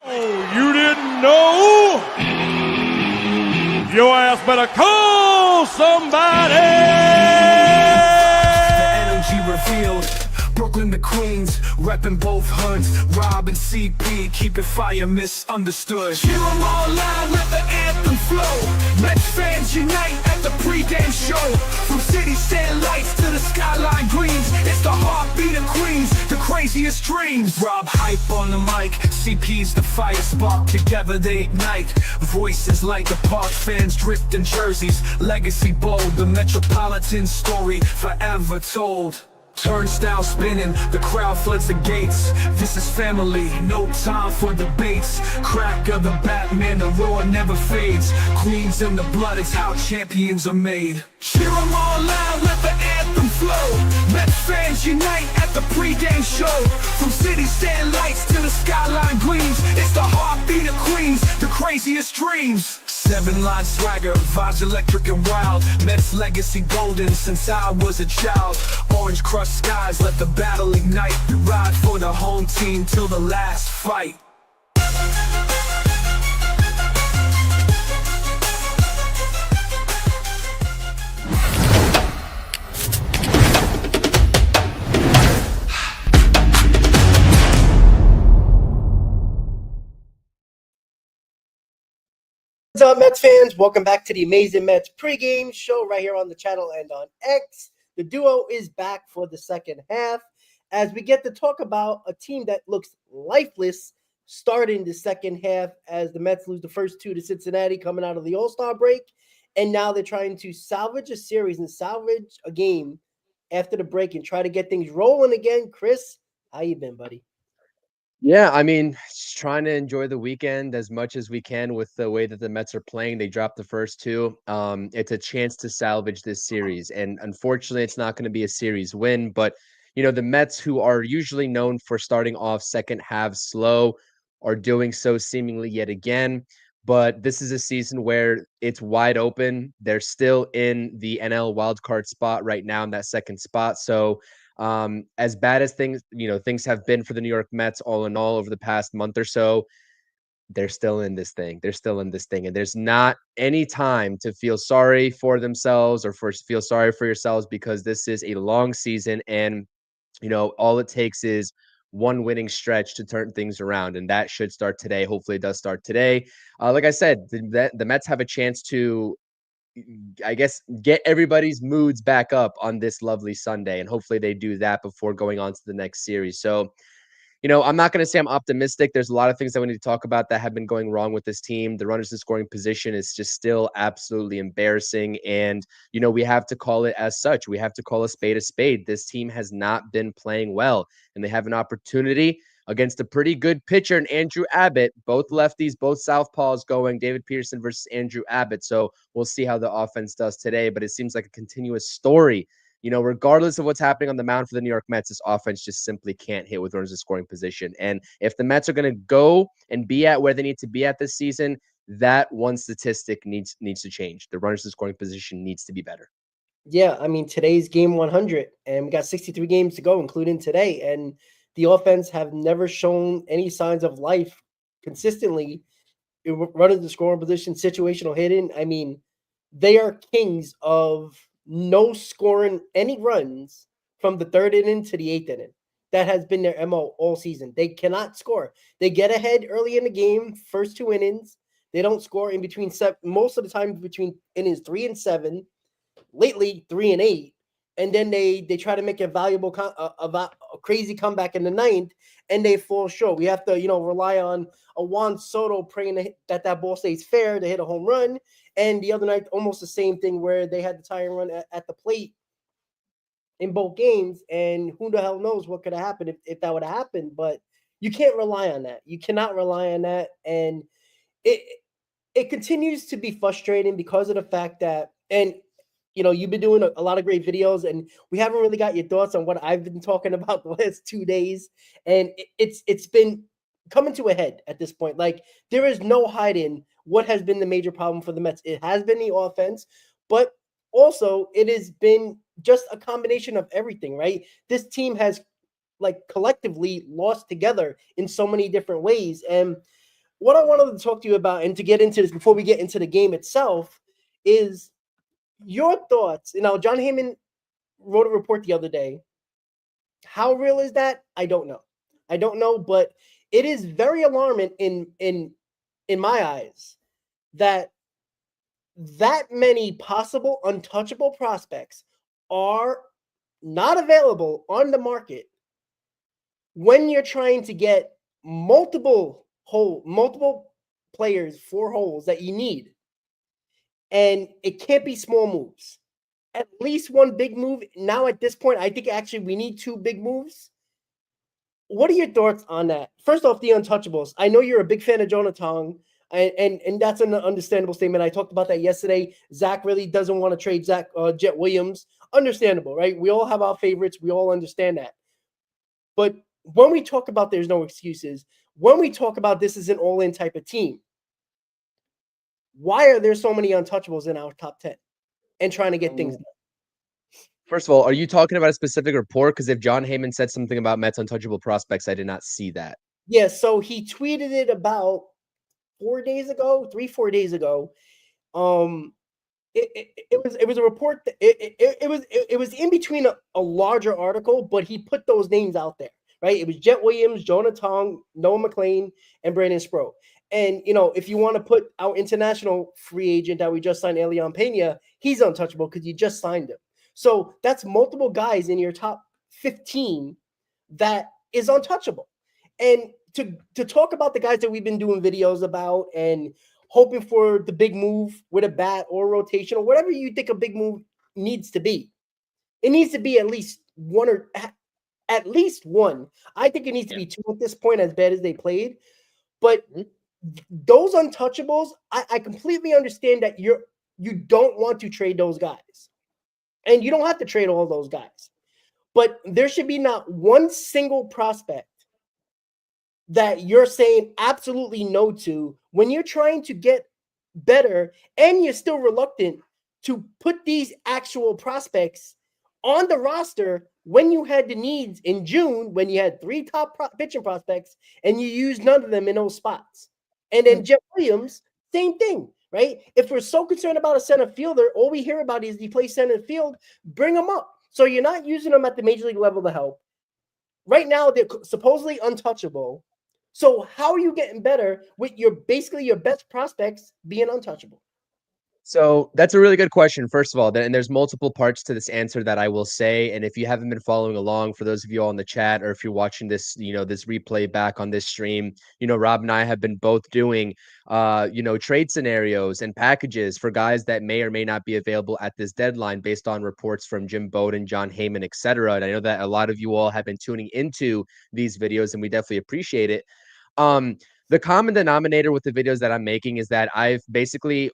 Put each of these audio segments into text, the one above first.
Oh, you didn't know? Your ass better call somebody! The energy revealed. Brooklyn to Queens, reppin' both hoods. Rob and CP, keep it fire, misunderstood. Cheer 'em all loud, let the anthem flow. Mets fans unite at the pregame show. From city sand lights to the skyline greens, it's the heartbeat of Queens, the craziest dreams. Rob hype on the mic, CP's the fire spark. Together they ignite. Voices like the park, fans drift in jerseys. Legacy bold, the Metropolitan story forever told. Turnstile spinning, the crowd floods the gates. This is family, no time for debates. Crack of the Batman, the roar never fades. Queens in the blood, it's how champions are made. Cheer 'em all loud, let the anthem flow. Mets fans unite at the pregame show. From city sand lights to the skyline gleams, it's the heartbeat of Queens, the craziest dreams. 7-line swagger, vibes electric and wild. Mets legacy golden since I was a child. Orange crushed skies, let the battle ignite. Ride for the home team till the last fight. What's up, Mets fans? Welcome back to the Amazing Mets pregame show right here on the channel and on X. The duo is back for the second half as we get to talk about a team that looks lifeless starting the second half as the Mets lose the first two to Cincinnati coming out of the All-Star break. And now they're trying to salvage a series and salvage a game after the break and try to get things rolling again. Chris, how you been, buddy? Yeah, I mean, just trying to enjoy the weekend as much as we can with the way that the Mets are playing. They dropped the first two. It's a chance to salvage this series. And unfortunately, it's not going to be a series win. But, the Mets, who are usually known for starting off second half slow, are doing so seemingly yet again. But this is a season where it's wide open. They're still in the NL wildcard spot right now in that second spot. So, as bad as things have been for the New York Mets all in all over the past month or so, they're still in this thing. They're still in this thing. And there's not any time to feel sorry for themselves or feel sorry for yourselves because this is a long season and, all it takes is one winning stretch to turn things around. And that should start today. Hopefully it does start today. Like I said, the Mets have a chance to get everybody's moods back up on this lovely Sunday. And hopefully they do that before going on to the next series. So, I'm not going to say I'm optimistic. There's a lot of things that we need to talk about that have been going wrong with this team. The runners in scoring position is just still absolutely embarrassing. And, we have to call it as such. We have to call a spade a spade. This team has not been playing well, and they have an opportunity against a pretty good pitcher in Andrew Abbott, both lefties, both southpaws going, David Peterson versus Andrew Abbott. So we'll see how the offense does today, but it seems like a continuous story. Regardless of what's happening on the mound for the New York Mets, this offense just simply can't hit with runners in scoring position. And if the Mets are going to go and be at where they need to be at this season, that one statistic needs to change. The runners in scoring position needs to be better. Yeah, I mean, today's game 100, and we got 63 games to go, including today. And the offense have never shown any signs of life consistently. Running the scoring position, situational hitting. I mean, they are kings of no scoring any runs from the third inning to the eighth inning. That has been their MO all season. They cannot score. They get ahead early in the game, first two innings. They don't score in between most of the time between innings 3 and 7. Lately 3 and 8, and then they try to make a valuable a crazy comeback in the ninth, and they fall short. We have to rely on a Juan Soto praying that ball stays fair to hit a home run. And the other night, almost the same thing where they had the tying run at the plate in both games, and who the hell knows what could have happened if that would have happened. But you can't rely on that. You cannot rely on that, and it continues to be frustrating because of the fact that you've been doing a lot of great videos, and we haven't really got your thoughts on what I've been talking about the last 2 days. And it's been coming to a head at this point. Like, there is no hiding what has been the major problem for the Mets. It has been the offense, but also it has been just a combination of everything, right? This team has collectively lost together in so many different ways. And what I wanted to talk to you about and to get into this before we get into the game itself is your thoughts. You know, John Heyman wrote a report the other day. How real is that? I don't know. I don't know, but it is very alarming in my eyes that that many possible untouchable prospects are not available on the market when you're trying to get multiple players for holes that you need. And it can't be small moves. At least one big move. Now at this point, I think actually we need two big moves. What are your thoughts on that? First off, the untouchables. I know you're a big fan of Jonathan, and that's an understandable statement. I talked about that yesterday. Zach really doesn't want to trade Jet Williams. Understandable, right? We all have our favorites. We all understand that. But when we talk about there's no excuses, when we talk about this is an all-in type of team, why are there so many untouchables in our top 10 and trying to get things done? First of all, are you talking about a specific report? Because if John Heyman said something about Mets untouchable prospects, I did not see that. Yeah, so he tweeted it about 4 days ago, 3-4 days ago. It was a report that it was in between a larger article, but he put those names out there, right? It was Jet Williams, Jonah Tong, Noah McLean, and Brandon Spro. And if you want to put our international free agent that we just signed, Elian Pena, he's untouchable because you just signed him. So that's multiple guys in your top 15 that is untouchable. And to talk about the guys that we've been doing videos about and hoping for the big move with a bat or rotation or whatever you think a big move needs to be. It needs to be at least one or at least one. I think it needs to be two at this point, as bad as they played. But those untouchables, I completely understand that you don't want to trade those guys. And you don't have to trade all those guys. But there should be not one single prospect that you're saying absolutely no to when you're trying to get better and you're still reluctant to put these actual prospects on the roster when you had the needs in June, when you had three top pitching prospects and you used none of them in those spots. And then Jeff Williams, same thing, right? If we're so concerned about a center fielder, all we hear about is he plays center field, bring him up. So you're not using them at the major league level to help. Right now, they're supposedly untouchable. So how are you getting better with basically your best prospects being untouchable? So that's a really good question, first of all. And there's multiple parts to this answer that I will say. And if you haven't been following along, for those of you all in the chat, or if you're watching this, this replay back on this stream, Rob and I have been both doing, trade scenarios and packages for guys that may or may not be available at this deadline based on reports from Jim Bowden, John Heyman, etc. And I know that a lot of you all have been tuning into these videos, and we definitely appreciate it. The common denominator with the videos that I'm making is that I've basically,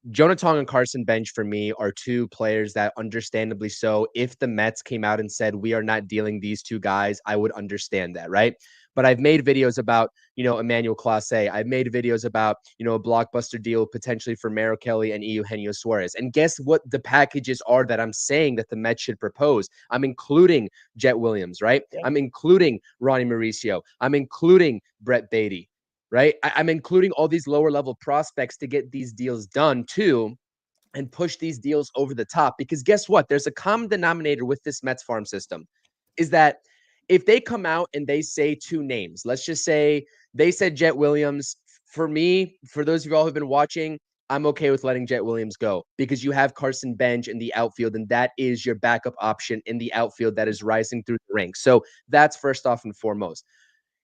Jonah Tong and Carson Bench for me are two players that understandably so, if the Mets came out and said, we are not dealing these two guys, I would understand that, right? But I've made videos about, Emmanuel Clase. I've made videos about, a blockbuster deal potentially for Merrill Kelly and Eugenio Suarez. And guess what the packages are that I'm saying that the Mets should propose? I'm including Jet Williams, right? Yeah. I'm including Ronnie Mauricio. I'm including Brett Beatty, right? I'm including all these lower level prospects to get these deals done too, and push these deals over the top. Because guess what? There's a common denominator with this Mets farm system, is that if they come out and they say two names, let's just say they said Jet Williams. For me, for those of you all who've been watching, I'm okay with letting Jet Williams go because you have Carson Bench in the outfield, and that is your backup option in the outfield that is rising through the ranks. So that's first off and foremost.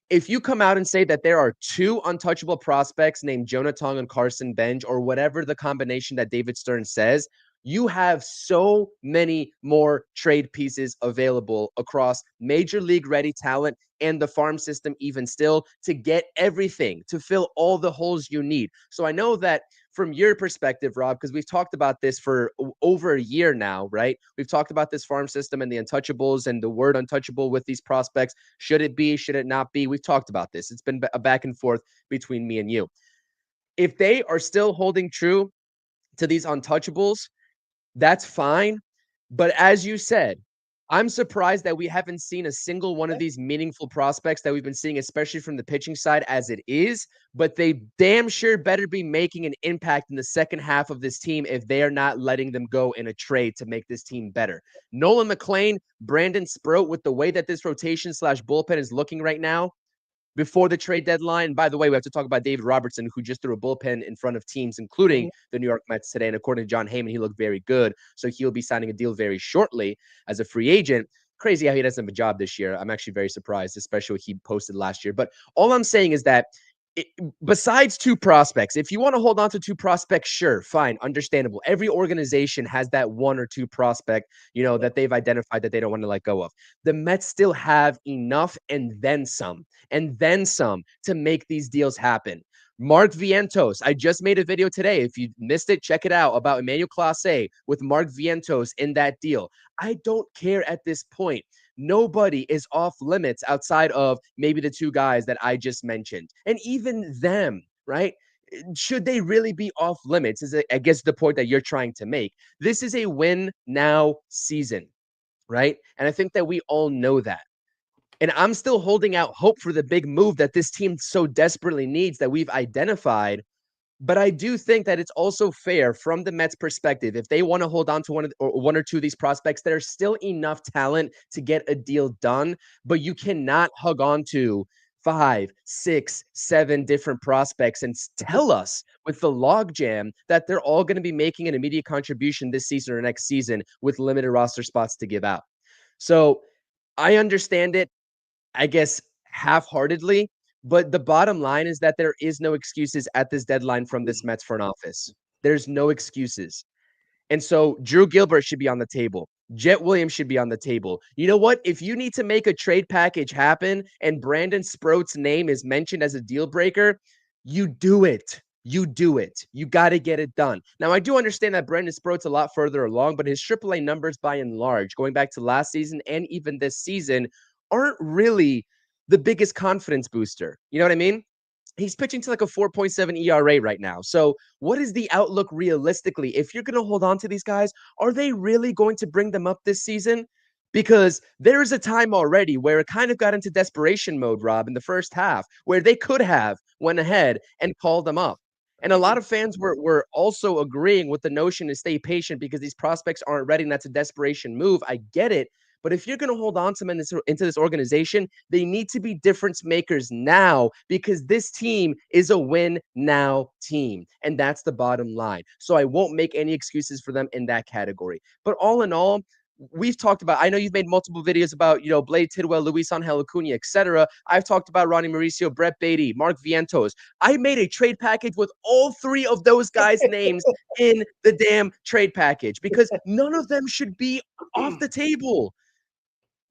If you come out and say that there are two untouchable prospects named Jonah Tong and Carson Bench, or whatever the combination that David Stern says, you have so many more trade pieces available across major league ready talent and the farm system even still to get everything, to fill all the holes you need. So I know that from your perspective, Rob, because we've talked about this for over a year now, right? We've talked about this farm system and the untouchables and the word untouchable with these prospects. Should it be? Should it not be? We've talked about this. It's been a back and forth between me and you. If they are still holding true to these untouchables, that's fine. But as you said, I'm surprised that we haven't seen a single one of these meaningful prospects that we've been seeing, especially from the pitching side as it is, but they damn sure better be making an impact in the second half of this team if they are not letting them go in a trade to make this team better. Nolan McLean, Brandon Sproat, with the way that this rotation / bullpen is looking right now, before the trade deadline. By the way, we have to talk about David Robertson, who just threw a bullpen in front of teams, including the New York Mets today. And according to John Heyman, he looked very good. So he'll be signing a deal very shortly as a free agent. Crazy how he doesn't have a job this year. I'm actually very surprised, especially what he posted last year. But all I'm saying is that besides two prospects, if you want to hold on to two prospects, sure, fine, understandable. Every organization has that one or two prospect, that they've identified that they don't want to let go of. The Mets still have enough and then some to make these deals happen. Mark Vientos, I just made a video today. If you missed it, check it out, about Emmanuel Clase with Mark Vientos in that deal. I don't care at this point. Nobody is off limits outside of maybe the two guys that I just mentioned. And even them, right? Should they really be off limits is, I guess, the point that you're trying to make. This is a win now season, right? And I think that we all know that. And I'm still holding out hope for the big move that this team so desperately needs that we've identified. But I do think that it's also fair from the Mets' perspective, if they want to hold on to one or two of these prospects, there's still enough talent to get a deal done. But you cannot hug on to 5, 6, 7 different prospects and tell us with the logjam that they're all going to be making an immediate contribution this season or next season with limited roster spots to give out. So I understand it, I guess, half-heartedly. But the bottom line is that there is no excuses at this deadline from this Mets front office. There's no excuses. And so Drew Gilbert should be on the table. Jet Williams should be on the table. You know what? If you need to make a trade package happen and Brandon Sproat's name is mentioned as a deal breaker, you do it. You do it. You got to get it done. Now, I do understand that Brandon Sproat's a lot further along, but his AAA numbers by and large, going back to last season and even this season, aren't really the biggest confidence booster. You know what I mean? He's pitching to like a 4.7 ERA right now. So what is the outlook realistically? If you're going to hold on to these guys, are they really going to bring them up this season? Because there is a time already where it kind of got into desperation mode, Rob, in the first half, where they could have went ahead and called them up. And a lot of fans were also agreeing with the notion to stay patient because these prospects aren't ready, and that's a desperation move. I get it. But if you're going to hold on to them into this organization, they need to be difference makers now because this team is a win now team. And that's the bottom line. So I won't make any excuses for them in that category. But all in all, we've talked about, I know you've made multiple videos about, Blade Tidwell, Luis Angel Acuna, etc. I've talked about Ronnie Mauricio, Brett Beatty, Mark Vientos. I made a trade package with all three of those guys' names in the damn trade package because none of them should be off the table.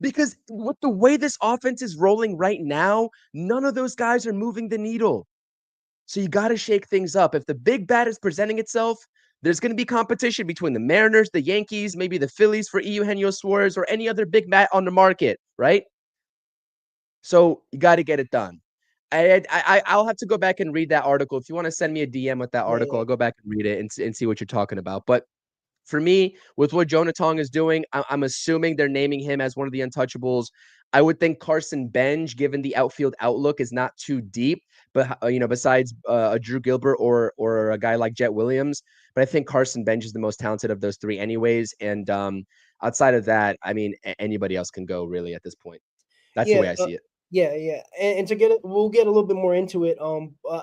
Because with the way this offense is rolling right now, none of those guys are moving the needle. So you got to shake things up. If the big bat is presenting itself, there's going to be competition between the Mariners, the Yankees, maybe the Phillies for Eugenio Suarez or any other big bat on the market, right? So you got to get it done. I'll have to go back and read that article. If you want to send me a DM with that article, I'll go back and read it and see what you're talking about. But for me, with what Jonah Tong is doing, I'm assuming they're naming him as one of the untouchables. I would think Carson Benj, given the outfield outlook, is not too deep. But besides a Drew Gilbert or a guy like Jet Williams, but I think Carson Benj is the most talented of those three, anyways. And outside of that, I mean, anybody else can go really at this point. That's the way I see it. Yeah. And to get it, we'll get a little bit more into it.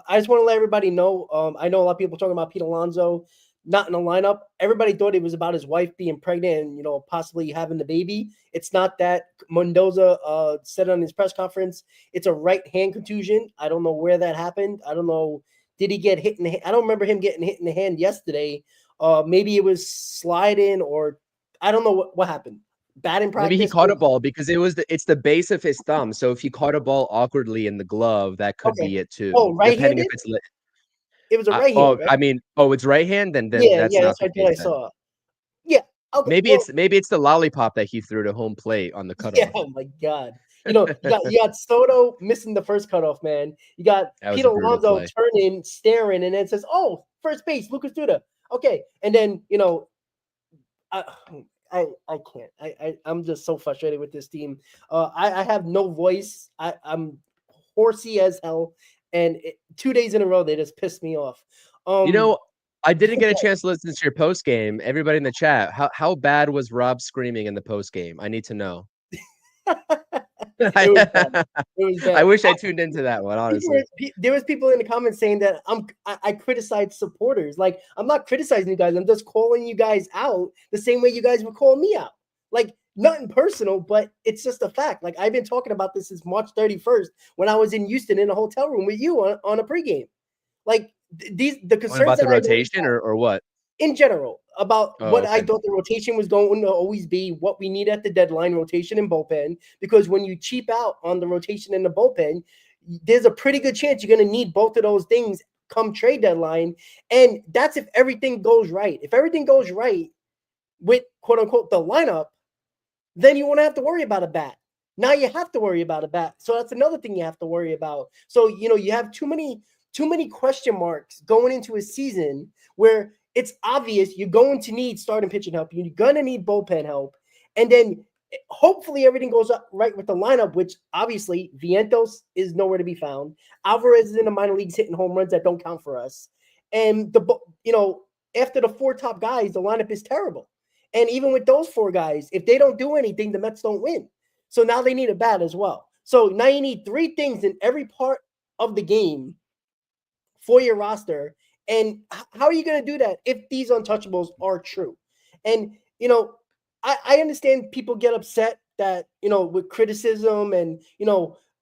I just want to let everybody know. I know a lot of people talking about Pete Alonso not in the lineup. Everybody thought it was about his wife being pregnant and, possibly having the baby. It's not that. Mendoza said on his press conference, it's a right hand contusion. I don't know where that happened. I don't know. Did he get hit in the hand? I don't remember him getting hit in the hand yesterday. Maybe it was sliding or I don't know what happened. Batting practice. Maybe he caught a ball because it's the base of his thumb. So if he caught a ball awkwardly in the glove, that could be it too. Oh, right-handed? Depending if it's lit. It was a right hand. Right? I mean, it's right hand. Then that's not that's the what case, I saw. Yeah. Okay, maybe it's the lollipop that he threw to home plate on the cutoff. Yeah. Oh my God. You got Soto missing the first cutoff, man. You got Pete Alonso turning, staring, and then says, "Oh, first base, Lucas Duda." Okay, and then can't. I'm just so frustrated with this team. I have no voice. I'm horsey as hell, and 2 days in a row they just pissed me off. I didn't get a chance to listen to your post game. Everybody in the chat, how bad was Rob screaming in the post game? I need to know. It was bad. It was bad. I wish I tuned into that one, honestly. There was people in the comments saying that I criticize supporters. Like, I'm not criticizing you guys. I'm just calling you guys out the same way you guys would call me out. Like, nothing personal, but it's just a fact. Like, I've been talking about this since March 31st when I was in Houston in a hotel room with you on a pregame. Like, the concerns about the that rotation or what? In general, about what okay. I thought the rotation was going to always be, what we need at the deadline, rotation and bullpen. Because when you cheap out on the rotation and the bullpen, there's a pretty good chance you're going to need both of those things come trade deadline. And that's if everything goes right. If everything goes right with, quote unquote, the lineup, then you won't have to worry about a bat. Now you have to worry about a bat. So that's another thing you have to worry about. So, you have too many question marks going into a season where it's obvious you're going to need starting pitching help. You're going to need bullpen help. And then hopefully everything goes up right with the lineup, which obviously Vientos is nowhere to be found. Alvarez is in the minor leagues hitting home runs that don't count for us. And after the 4 top guys, the lineup is terrible. And even with those 4 guys, if they don't do anything, the Mets don't win. So now they need a bat as well. So now you need 3 things in every part of the game for your roster. And how are you going to do that if these untouchables are true? And, I understand people get upset that, with criticism and,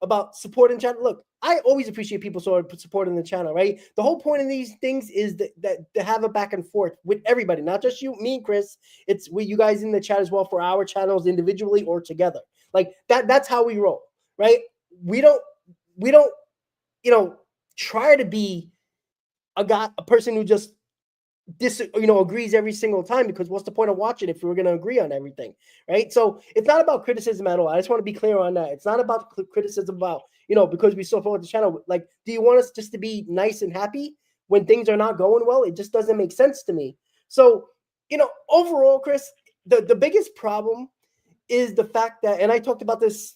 about supporting channel. Look, I always appreciate people supporting the channel, right? The whole point of these things is that to have a back and forth with everybody, not just you, me, and Chris. It's with you guys in the chat as well for our channels individually or together. Like that's how we roll, right? We don't, try to be a person who just agrees every single time, because what's the point of watching if we're going to agree on everything, right? So it's not about criticism at all. I just want to be clear on that. It's not about criticism about, because we support the channel. Like, do you want us just to be nice and happy when things are not going well? It just doesn't make sense to me. So, overall, Chris, the biggest problem is the fact that, and I talked about this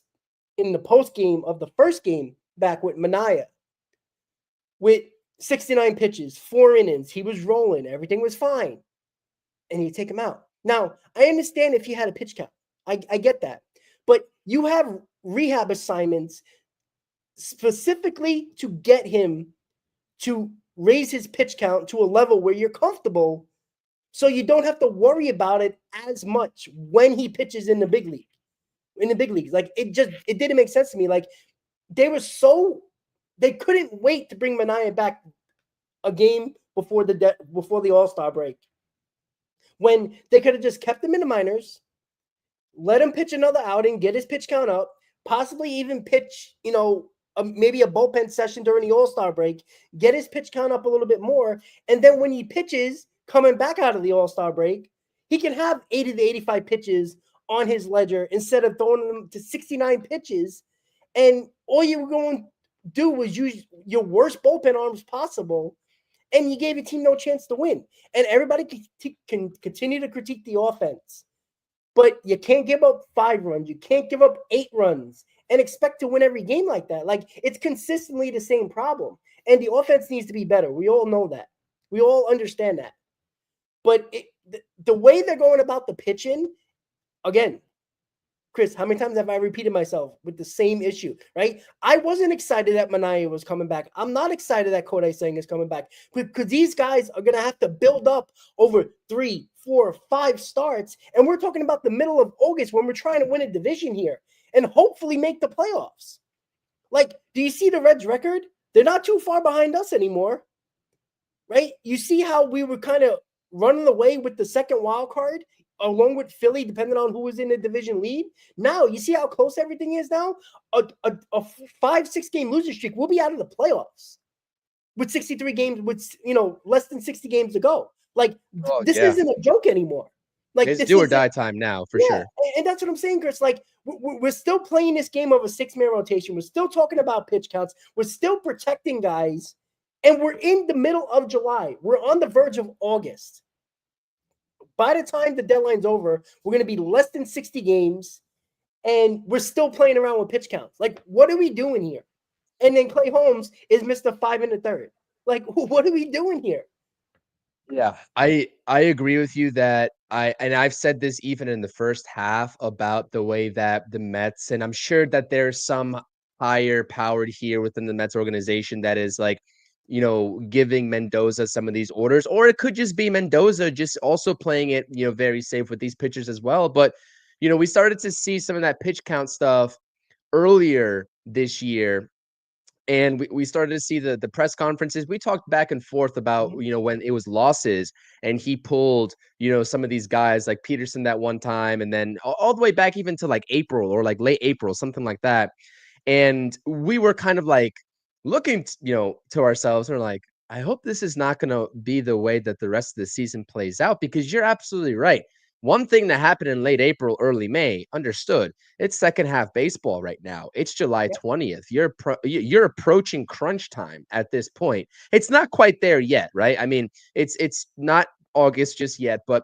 in the post game of the first game back with Manaea, with 69 pitches, 4 innings. He was rolling. Everything was fine. And you take him out. Now, I understand if he had a pitch count. I get that. But you have rehab assignments specifically to get him to raise his pitch count to a level where you're comfortable, so you don't have to worry about it as much when he pitches in the big league. In the big leagues. Like, it didn't make sense to me. Like, they couldn't wait to bring Manaea back a game before the All-Star break, when they could have just kept him in the minors, let him pitch another outing, get his pitch count up, possibly even pitch, maybe a bullpen session during the All-Star break, get his pitch count up a little bit more, and then when he pitches coming back out of the All-Star break, he can have 80 to 85 pitches on his ledger instead of throwing them to 69 pitches, and all you were going to do was use your worst bullpen arms possible, and you gave your team no chance to win. And everybody can continue to critique the offense, but you can't give up 5 runs. You can't give up 8 runs and expect to win every game like that. Like, it's consistently the same problem. And the offense needs to be better. We all know that. We all understand that. But the way they're going about the pitching, again, Chris, how many times have I repeated myself with the same issue, right? I wasn't excited that Manaea was coming back. I'm not excited that Kodai Senga is coming back, because these guys are going to have to build up over 3, 4, 5 starts. And we're talking about the middle of August when we're trying to win a division here and hopefully make the playoffs. Like, do you see the Reds' record? They're not too far behind us anymore, right? You see how we were kind of running away with the second wild card, along with Philly, depending on who was in the division lead. Now, you see how close everything is now? A 5-6 game losing streak, we'll be out of the playoffs with 63 games, with, less than 60 games to go. Like, this isn't a joke anymore. Like, it's do or die time now, for sure. And that's what I'm saying, Chris. Like, we're still playing this game of a 6-man rotation. We're still talking about pitch counts. We're still protecting guys. And we're in the middle of July. We're on the verge of August. By the time the deadline's over, we're going to be less than 60 games, and we're still playing around with pitch counts. Like, what are we doing here? And then Clay Holmes is Mr. 5 in the third. Like, what are we doing here? Yeah, I agree with you that I've said this even in the first half about the way that the Mets, and I'm sure that there's some higher powered here within the Mets organization that is like, giving Mendoza some of these orders, or it could just be Mendoza just also playing it, very safe with these pitchers as well. But, we started to see some of that pitch count stuff earlier this year. And we started to see the press conferences. We talked back and forth about, when it was losses and he pulled, some of these guys like Peterson that one time, and then all the way back even to like April or like late April, something like that. And we were kind of like looking, to ourselves, and we're like, I hope this is not going to be the way that the rest of the season plays out, because you're absolutely right. One thing that happened in late April, early May, understood. It's second half baseball right now. It's July 20th. You're approaching crunch time at this point. It's not quite there yet, right? I mean, it's not August just yet, but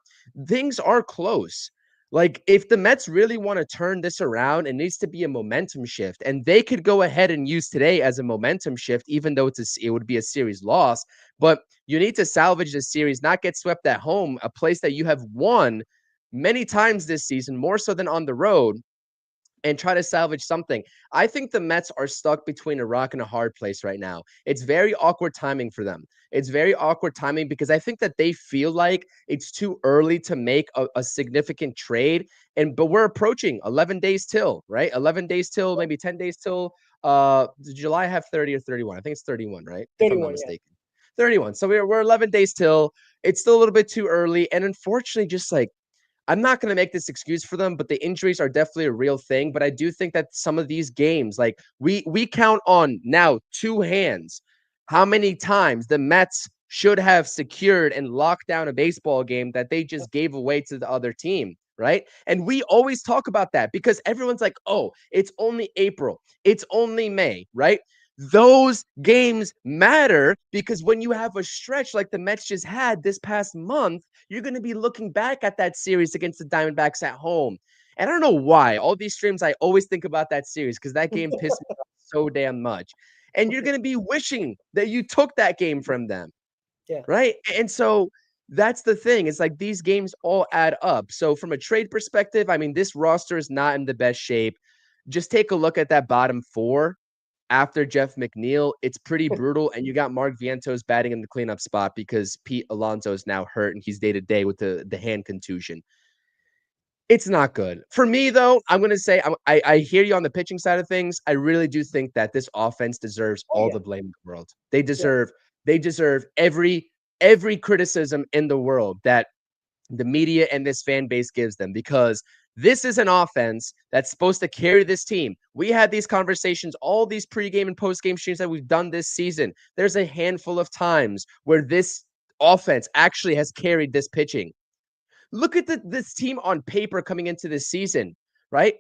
things are close. Like, if the Mets really want to turn this around, it needs to be a momentum shift, and they could go ahead and use today as a momentum shift, even though it would be a series loss. But you need to salvage this series, not get swept at home, a place that you have won many times this season, more so than on the road, and try to salvage something. I think the Mets are stuck between a rock and a hard place right now. It's very awkward timing for them. It's very awkward timing because I think that they feel like it's too early to make a significant trade. But we're approaching 11 days till, right? 11 days till, maybe 10 days till July have 30 or 31. I think it's 31, right? If I'm not 31, mistaken. 31. So we're 11 days till. It's still a little bit too early. And unfortunately, just like, I'm not going to make this excuse for them, but the injuries are definitely a real thing. But I do think that some of these games, like we count on now two hands, how many times the Mets should have secured and locked down a baseball game that they just gave away to the other team, right? And we always talk about that because everyone's like, oh, it's only April, it's only May, right? Those games matter because when you have a stretch like the Mets just had this past month, you're going to be looking back at that series against the Diamondbacks at home. And I don't know why. All these streams, I always think about that series because that game pissed me off so damn much. And you're going to be wishing that you took that game from them. Yeah. Right. And so that's the thing. It's like these games all add up. So from a trade perspective, I mean, this roster is not in the best shape. Just take a look at that bottom four. After Jeff McNeil, it's pretty brutal. And you got Mark Vientos batting in the cleanup spot because Pete Alonso is now hurt and he's day-to-day with the hand contusion. It's not good. For me, though, I'm going to say I hear you on the pitching side of things. I really do think that this offense deserves all the blame in the world. They deserve every criticism in the world that the media and this fan base gives them, because this is an offense that's supposed to carry this team. We had these conversations, all these pregame and postgame streams that we've done this season. There's a handful of times where this offense actually has carried this pitching. Look at this team on paper coming into this season, right?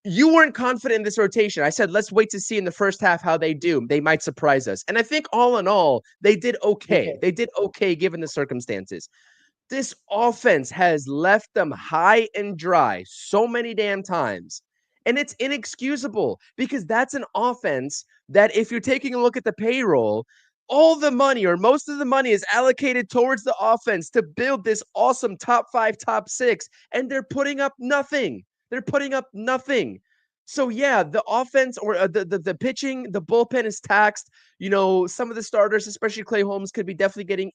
You weren't confident in this rotation. I said, let's wait to see in the first half how they do. They might surprise us. And I think all in all, they did okay. They did okay given the circumstances. This offense has left them high and dry so many damn times. And it's inexcusable because that's an offense that, if you're taking a look at the payroll, all the money or most of the money is allocated towards the offense to build this awesome top 5, top 6, and they're putting up nothing. They're putting up nothing. So yeah, the offense or the pitching, the bullpen is taxed. Some of the starters, especially Clay Holmes, could be definitely getting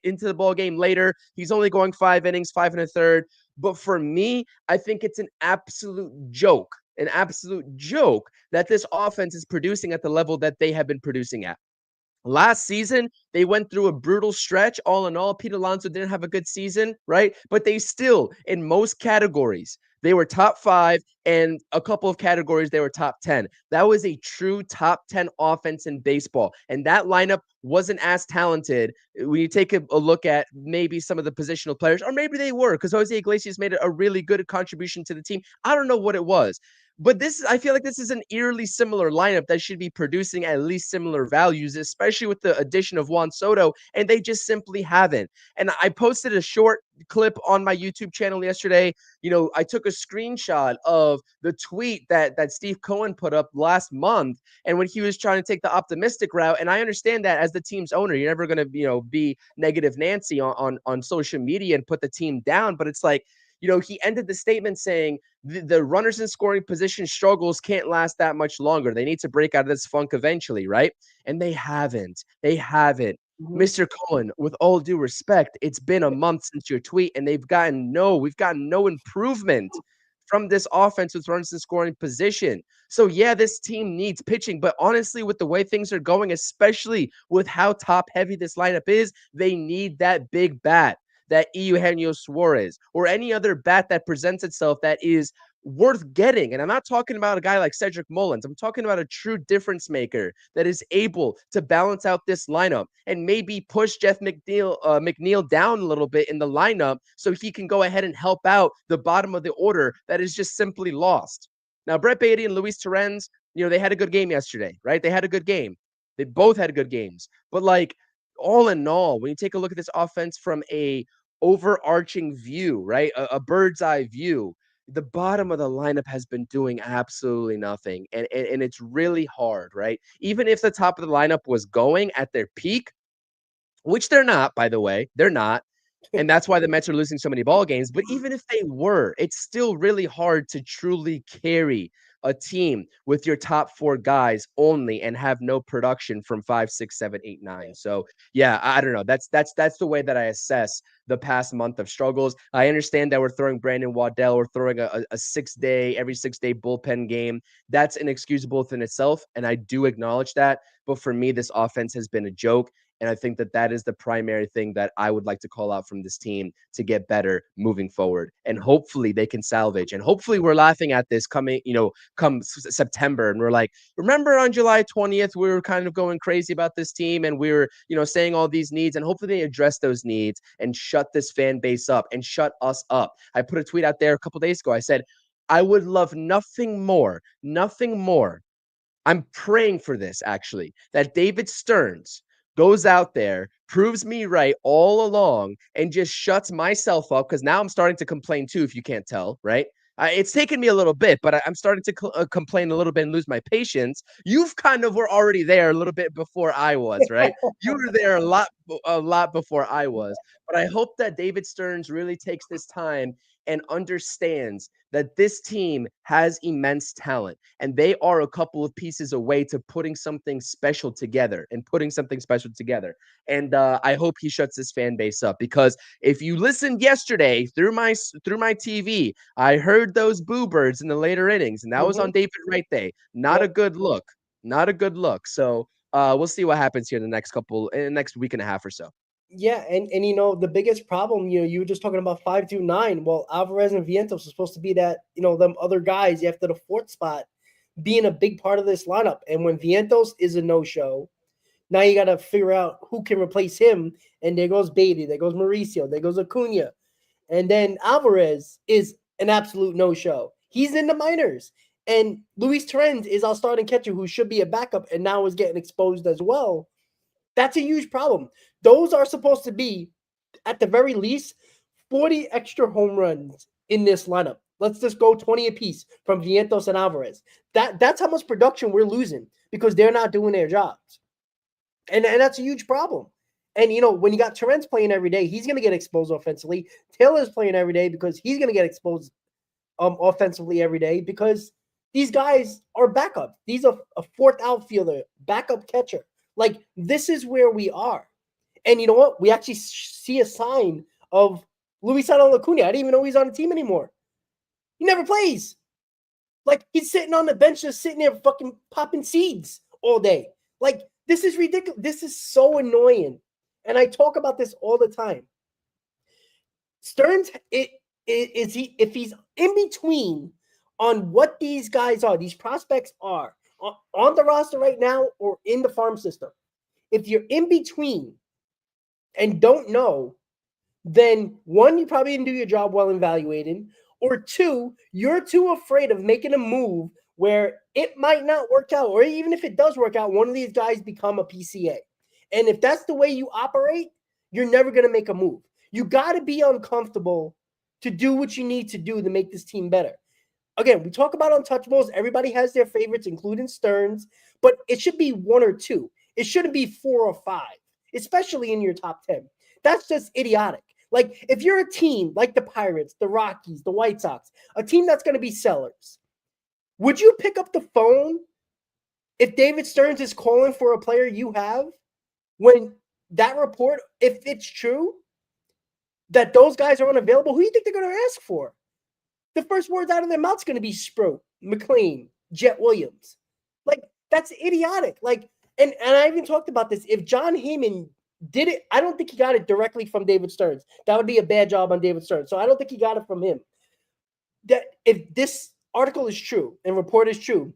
into the ball game later. He's only going 5 innings, 5 1/3. But for me, I think it's an absolute joke that this offense is producing at the level that they have been producing at. Last season, they went through a brutal stretch. All in all, Pete Alonso didn't have a good season, right? But they still, in most categories, they were top 5, and a couple of categories, they were top 10. That was a true top 10 offense in baseball. And that lineup wasn't as talented when you take a look at maybe some of the positional players, or maybe they were, because Jose Iglesias made a really good contribution to the team. I don't know what it was. But I feel like this is an eerily similar lineup that should be producing at least similar values, especially with the addition of Juan Soto, and they just simply haven't. And I posted a short clip on my YouTube channel yesterday. I took a screenshot of the tweet that Steve Cohen put up last month, and when he was trying to take the optimistic route. And I understand that as the team's owner, you're never going to be negative Nancy on social media and put the team down. But it's like, he ended the statement saying the runners in scoring position struggles can't last that much longer. They need to break out of this funk eventually, right? And they haven't. They haven't. Mhm. Mr. Cohen, with all due respect, it's been a month since your tweet, and we've gotten no improvement from this offense with runners in scoring position. So yeah, this team needs pitching, but honestly, with the way things are going, especially with how top heavy this lineup is, they need that big bat, that Eugenio Suarez, or any other bat that presents itself that is worth getting. And I'm not talking about a guy like Cedric Mullins. I'm talking about a true difference maker that is able to balance out this lineup and maybe push Jeff McNeil down a little bit in the lineup so he can go ahead and help out the bottom of the order that is just simply lost. Now, Brett Beatty and Luis Torrens, they had a good game yesterday, right? They had a good game. They both had good games. But like, all in all, when you take a look at this offense from a overarching view, right? A bird's eye view, the bottom of the lineup has been doing absolutely nothing. And it's really hard, right? Even if the top of the lineup was going at their peak, which they're not, by the way, they're not. And that's why the Mets are losing so many ball games. But even if they were, it's still really hard to truly carry a team with your top four guys only and have no production from 5, 6, 7, 8, 9. So yeah, I don't know. That's the way that I assess the past month of struggles. I understand that we're throwing Brandon Waddell, we're throwing a every 6-day bullpen game. That's inexcusable within itself, and I do acknowledge that. But for me, this offense has been a joke. And I think that is the primary thing that I would like to call out from this team to get better moving forward. And hopefully they can salvage. And hopefully we're laughing at this come September. And we're like, remember on July 20th, we were kind of going crazy about this team and we were, saying all these needs. And hopefully they address those needs and shut this fan base up and shut us up. I put a tweet out there a couple days ago. I said, I would love nothing more. I'm praying for this, actually, that David Stearns goes out there, proves me right all along, and just shuts myself up, because now I'm starting to complain too, if you can't tell, right? It's taken me a little bit, but I'm starting to complain a little bit and lose my patience. You've kind of were already there a little bit before I was, right? You were there a lot before I was. But I hope that David Stearns really takes this time and understands that this team has immense talent and they are a couple of pieces away to putting something special together. And I hope he shuts his fan base up, because if you listened yesterday through my TV, I heard those boo birds in the later innings, and that was on David Wright Day. Not a good look. So we'll see what happens here in the next week and a half or so. Yeah, and the biggest problem, you were just talking about 5 through 9. Well, Alvarez and Vientos are supposed to be that, them other guys after the fourth spot being a big part of this lineup. And when Vientos is a no-show, now you got to figure out who can replace him. And there goes Beatty, there goes Mauricio, there goes Acuna. And then Alvarez is an absolute no-show. He's in the minors. And Luis Torrens is our starting catcher, who should be a backup and now is getting exposed as well. That's a huge problem. Those are supposed to be, at the very least, 40 extra home runs in this lineup. Let's just go 20 apiece from Vientos and Alvarez. That's how much production we're losing because they're not doing their jobs. And that's a huge problem. And, when you got Torrens playing every day, he's going to get exposed offensively. Taylor's playing every day because he's going to get exposed offensively every day, because these guys are backup. These are a fourth outfielder, backup catcher. Like, this is where we are. And you know what? We actually see a sign of Luis Acuna. I didn't even know he's on the team anymore. He never plays. Like, he's sitting on the bench, just sitting there fucking popping seeds all day. Like, this is ridiculous. This is so annoying. And I talk about this all the time. Stearns, if he's in between on what these guys are, these prospects are, on the roster right now or in the farm system, if you're in between and don't know, then one, you probably didn't do your job well evaluating, or two, you're too afraid of making a move where it might not work out, or even if it does work out, one of these guys become a PCA. And if that's the way you operate, you're never going to make a move. You got to be uncomfortable to do what you need to do to make this team better. Again, we talk about untouchables. Everybody has their favorites, including Stearns, but it should be one or two. It shouldn't be 4 or 5, especially in your top 10. That's just idiotic. Like, if you're a team like the Pirates, the Rockies, the White Sox, a team that's going to be sellers, would you pick up the phone if David Stearns is calling for a player you have when that report, if it's true, that those guys are unavailable? Who do you think they're going to ask for? The first words out of their mouth's going to be Sproat, McLean, Jet Williams. Like, that's idiotic. Like, and I even talked about this. If John Heyman did it, I don't think he got it directly from David Stearns. That would be a bad job on David Stearns. So I don't think he got it from him. That if this article is true and report is true,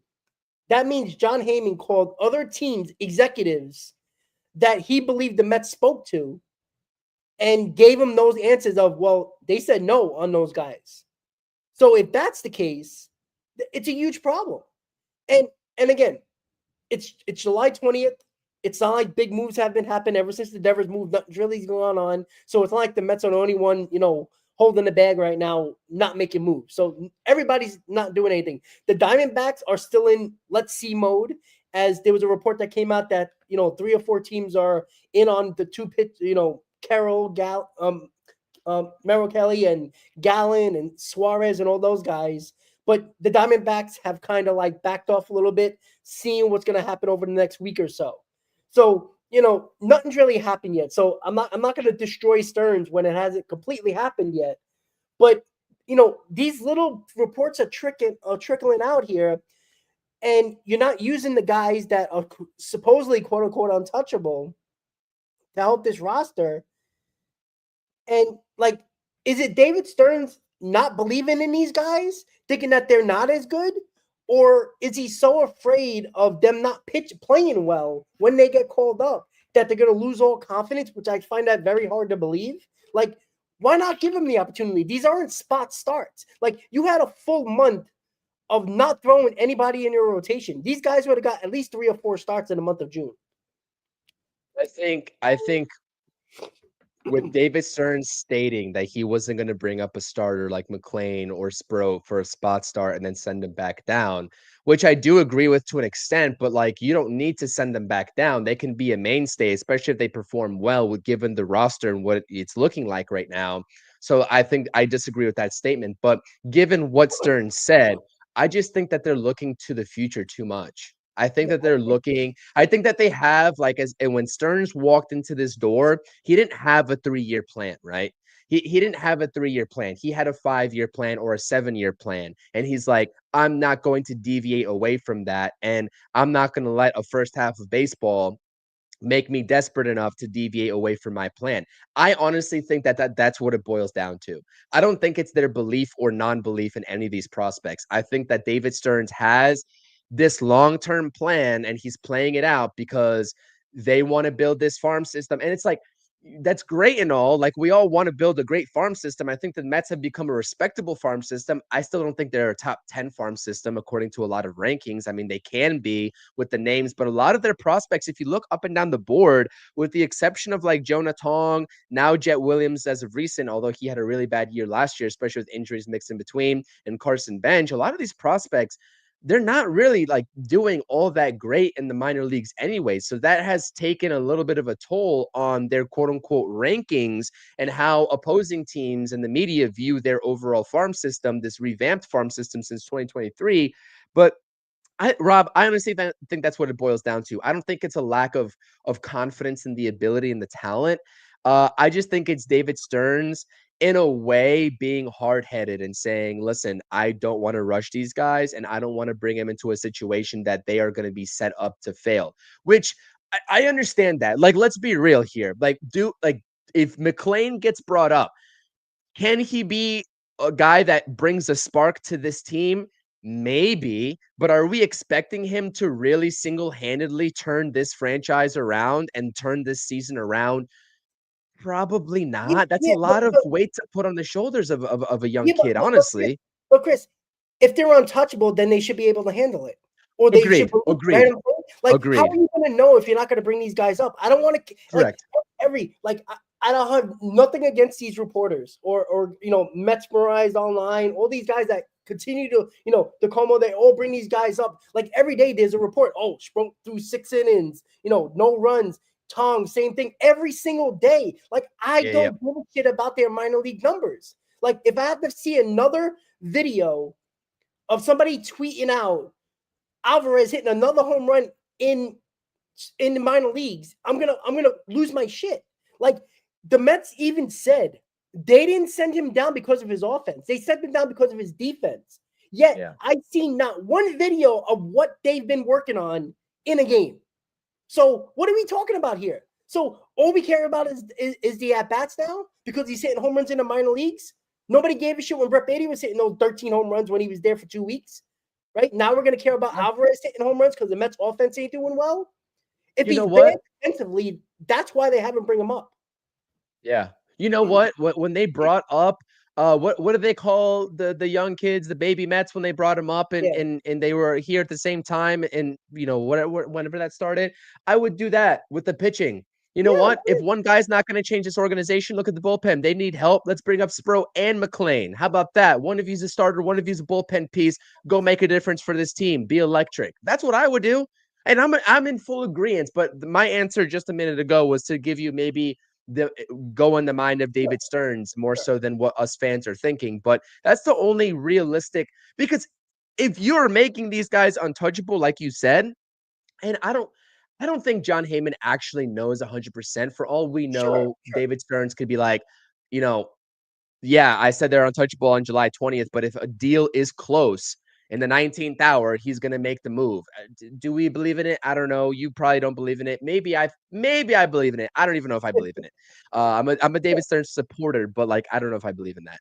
that means John Heyman called other teams, executives that he believed the Mets spoke to, and gave him those answers of, well, they said no on those guys. So if that's the case, it's a huge problem. And again, it's July 20th. It's not like big moves have been happening ever since the Devers moved. Nothing's really going on. So it's not like the Mets are the only one, holding the bag right now, not making moves. So everybody's not doing anything. The Diamondbacks are still in let's see mode, as there was a report that came out that 3 or 4 teams are in on the 2 pitch, Carroll, Merrill Kelly and Gallen and Suarez and all those guys. But the Diamondbacks have kind of like backed off a little bit, seeing what's going to happen over the next week or so. So, nothing's really happened yet. So I'm not going to destroy Stearns when it hasn't completely happened yet. But, these little reports are trickling out here, and you're not using the guys that are supposedly quote unquote untouchable to help this roster. And like, is it David Stearns not believing in these guys, thinking that they're not as good? Or is he so afraid of them not playing well when they get called up that they're going to lose all confidence, which I find that very hard to believe? Like, why not give them the opportunity? These aren't spot starts. Like, you had a full month of not throwing anybody in your rotation. These guys would have got at least 3 or 4 starts in the month of June. I think with David Stearns stating that he wasn't going to bring up a starter like McLean or Sproat for a spot start and then send him back down, which I do agree with to an extent, but like, you don't need to send them back down. They can be a mainstay, especially if they perform well with given the roster and what it's looking like right now. So I think I disagree with that statement, but given what Stearns said, I just think that they're looking to the future too much. I think that they're looking, I think that they have, like, and when Stearns walked into this door, he didn't have a 3-year plan, right? He didn't have a 3-year plan. He had a 5-year plan or a 7-year plan. And he's like, I'm not going to deviate away from that. And I'm not going to let a first half of baseball make me desperate enough to deviate away from my plan. I honestly think that's what it boils down to. I don't think it's their belief or non-belief in any of these prospects. I think that David Stearns has this long-term plan and he's playing it out because they want to build this farm system. And it's like, that's great and all. Like, we all want to build a great farm system. I think the Mets have become a respectable farm system. I still don't think they're a top 10 farm system according to a lot of rankings. I mean, they can be with the names, but a lot of their prospects, if you look up and down the board, with the exception of like Jonah Tong, now Jet Williams as of recent, although he had a really bad year last year, especially with injuries mixed in between, and Carson Bench, a lot of these prospects, they're not really like doing all that great in the minor leagues anyway. So that has taken a little bit of a toll on their quote unquote rankings and how opposing teams and the media view their overall farm system, this revamped farm system since 2023. But Rob, I honestly think that's what it boils down to. I don't think it's a lack of confidence in the ability and the talent. I just think it's David Stearns in a way being hard-headed and saying, listen, I don't want to rush these guys and I don't want to bring them into a situation that they are going to be set up to fail, which I understand that. Like, let's be real here. Like, if McLean gets brought up, can he be a guy that brings a spark to this team? Maybe, but are we expecting him to really single-handedly turn this franchise around and turn this season around Probably Yeah, not. That's a yeah, lot of weight to put on the shoulders of a young yeah, kid, honestly. but Chris, if they're untouchable, then they should be able to handle it, or they should Agreed. believe, right? Agreed. Like, how are Agreed. you going to know if you're not going to bring these guys up? I don't want to like Correct. I don't have nothing against these reporters or Mets Memorized Online, all these guys that continue to the Como, they all bring these guys up. Like every day there's a report. Oh, Sprunk through 6 innings, no runs. Tong, same thing every single day. Like I Yeah, yeah. don't give a shit about their minor league numbers. Like if I have to see another video of somebody tweeting out Alvarez hitting another home run in the minor leagues, I'm gonna lose my shit. Like the Mets even said they didn't send him down because of his offense. They sent him down because of his defense. Yet Yeah. I've seen not one video of what they've been working on in a game. So what are we talking about here? So all we care about is the at-bats now because he's hitting home runs in the minor leagues. Nobody gave a shit when Brett Beatty was hitting those 13 home runs when he was there for 2 weeks. Right? Now we're going to care about Alvarez hitting home runs because the Mets offense ain't doing well. If You know he's what? bad defensively, that's why they haven't bring him up. Yeah. You know what? When they brought up what do they call the young kids, the baby Mets, when they brought him up and Yeah. and they were here at the same time, and whatever, whenever that started, I would do that with the pitching. You know Yeah, what? If one guy's not going to change this organization, look at the bullpen. They need help. Let's bring up Spro and McLean. How about that? One of you's a starter, one of you's a bullpen piece. Go make a difference for this team. Be electric. That's what I would do. And I'm in full agreement. But my answer just a minute ago was to give you maybe the go in the mind of David Stearns more so than what us fans are thinking. But that's the only realistic, because if you're making these guys untouchable, like you said, and I don't think John Heyman actually knows 100%. For all we sure. know, David Stearns could be like, you know, yeah, I said they're untouchable on July 20th, but if a deal is close in the 19th hour, he's going to make the move. Do we believe in it? I don't know. You probably don't believe in it. Maybe I believe in it. I don't even know if I believe in it. I'm a David Stearns supporter, but like I don't know if I believe in that.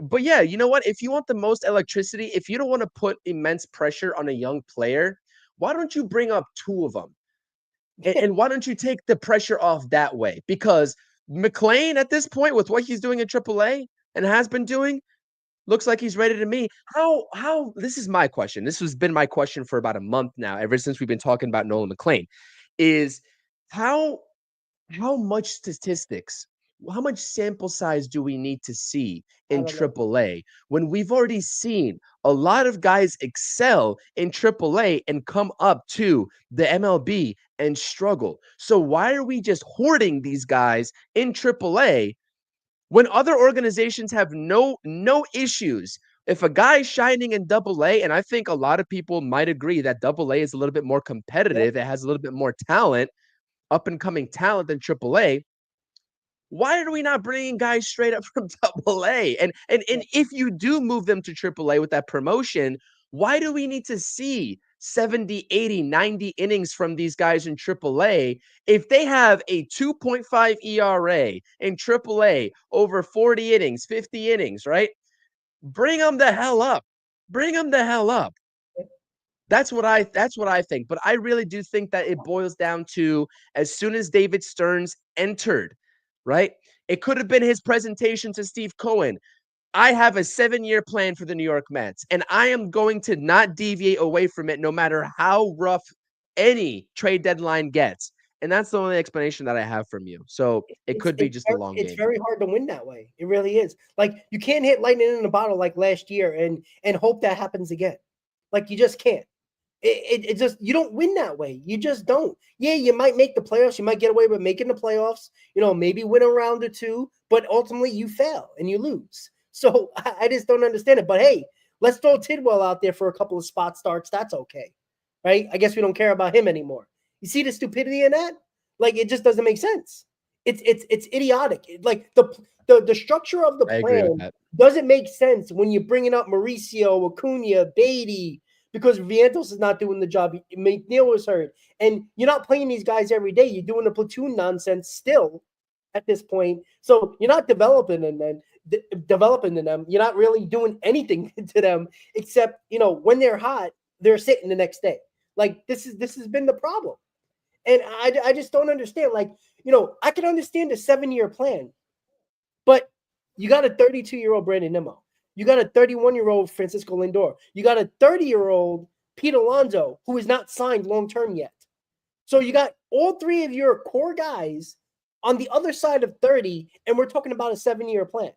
But yeah, you know what? If you want the most electricity, if you don't want to put immense pressure on a young player, why don't you bring up two of them? And why don't you take the pressure off that way? Because McLean at this point, with what he's doing in AAA and has been doing, looks like he's ready to me. How this is my question. This has been my question for about a month now, ever since we've been talking about Nolan McLean, is how how much statistics, how much sample size do we need to see I in don't know. AAA when we've already seen a lot of guys excel in AAA and come up to the MLB and struggle? So why are we just hoarding these guys in AAA when other organizations have no issues? If a guy's shining in AA, and I think a lot of people might agree that AA is a little bit more Yeah. competitive, it has a little bit more talent, up and coming talent than AAA. Why are we not bringing guys straight up from AA? And if you do move them to AAA with that promotion, why do we need to see 70, 80, 90 innings from these guys in AAA if they have a 2.5 ERA in AAA over 40 innings, 50 innings, right? Bring them the hell up. Bring them the hell up. That's what I think. But I really do think that it boils down to, as soon as David Stearns entered, right? It could have been his presentation to Steve Cohen. I have a 7-year plan for the New York Mets, and I am going to not deviate away from it no matter how rough any trade deadline gets. And that's the only explanation that I have from you. So it could be just a long It's game. very hard to win that way. It really is. Like you can't hit lightning in a bottle like last year and hope that happens again. Like you just can't. It just, you don't win that way. You just don't. Yeah, you might make the playoffs. You might get away with making the playoffs. Maybe win a round or two, but ultimately you fail and you lose. So I just don't understand it. But hey, let's throw Tidwell out there for a couple of spot starts. That's okay, right? I guess we don't care about him anymore. You see the stupidity in that? Like it just doesn't make sense. It's idiotic. Like the structure of the I agree with plan that. doesn't make sense when you're bringing up Mauricio, Acuna, Beatty, because Vientos is not doing the job. McNeil was hurt. And you're not playing these guys every day. You're doing the platoon nonsense still at this point. So you're not developing in them. You're not really doing anything to them except, when they're hot, they're sitting the next day. Like this has been the problem. And I just don't understand. Like, I can understand a 7-year plan, but you got a 32-year-old Brandon Nimmo. You got a 31-year-old Francisco Lindor. You got a 30-year-old Pete Alonso, who is not signed long-term yet. So you got all three of your core guys on the other side of 30, and we're talking about a 7-year plan.